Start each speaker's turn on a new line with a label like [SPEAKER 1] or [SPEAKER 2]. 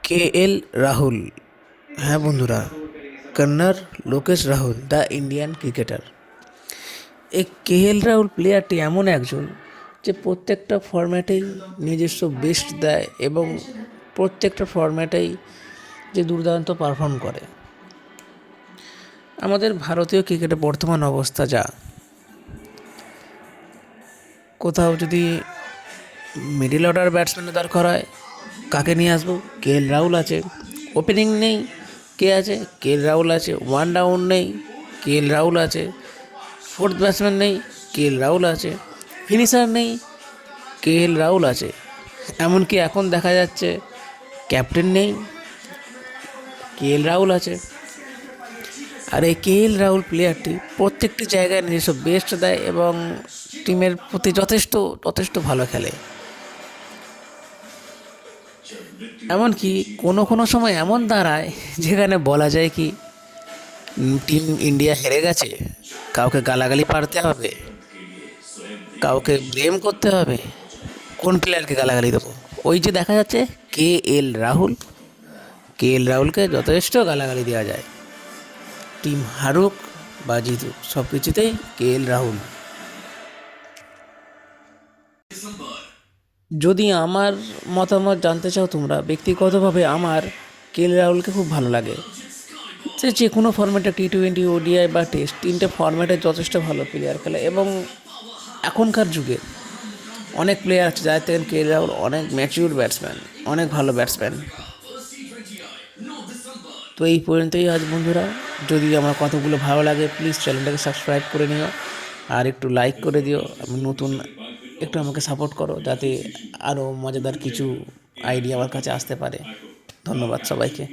[SPEAKER 1] KL Rahul. হ্যাঁ বন্ধুরা, Kannada Lokesh Rahul the Indian cricketer. এই KL রাহুল প্লেয়ারটি এমন একজন যে প্রত্যেকটা ফরম্যাটেই নিজস্ব বেস্ট দেয় এবং প্রত্যেকটা ফরম্যাটেই যে দুর্দান্ত পারফর্ম করে। আমাদের ভারতীয় ক্রিকেটের বর্তমান অবস্থা যা, কোথাও যদি মিডিল অর্ডার ব্যাটসম্যানের দরকার হয়, কাকে নিয়ে আসবো? KL রাহুল আছে। ওপেনিং নেই, কে আছে? KL রাহুল আছে। ওয়ান ডাউন নেই, KL রাহুল আছে। ফোর্থ ব্যাটসম্যান নেই, KL রাহুল আছে। ফিনিশার নেই, KL রাহুল আছে। এমনকি এখন দেখা যাচ্ছে ক্যাপ্টেন নেই, KL রাহুল আছে। আর এই KL রাহুল প্লেয়ারটি প্রত্যেকটি জায়গায় নিজস্ব বেস্ট দেয় এবং টিমের প্রতি যথেষ্ট যথেষ্ট ভালো খেলে। এমনকি কোনো কোনো সময় এমন দাঁড়ায় যেখানে বলা যায় কি টিম ইন্ডিয়া হেরে গেছে, কাউকে গালাগালি পারতে হবে, কাউকে ব্লেম করতে হবে, কোন প্লেয়ারকে গালাগালি দেবো? ওই যে দেখা যাচ্ছে KL রাহুল, KL রাহুলকে যথেষ্ট গালাগালি দেওয়া যায়। টিম হারুক বা জিতুক, সব কিছুতেই KL রাহুল। যদি আমার মতামত জানতে চাও তোমরা, ব্যক্তিগতভাবে আমার KL রাহুলকে খুব ভালো লাগে। সে যে কোনো ফর্ম্যাটে T20, ODI বা টেস্ট, তিনটে ফর্ম্যাটে যথেষ্ট ভালো প্লেয়ার খেলে এবং এখনকার যুগে অনেক প্লেয়ার আছে যাদের থেকে KL রাহুল অনেক ম্যাচিউর ব্যাটসম্যান, অনেক ভালো ব্যাটসম্যান। তো এই পর্যন্তই আজ বন্ধুরা। যদি আমার কথাগুলো ভালো লাগে প্লিজ চ্যানেলটাকে সাবস্ক্রাইব করে নিও আর একটু লাইক করে দিও। আমি নতুন, একটু আমাকে সাপোর্ট করো যাতে আরও মজাদার কিছু আইডিয়া আমার কাছে আসতে পারে। ধন্যবাদ সবাইকে।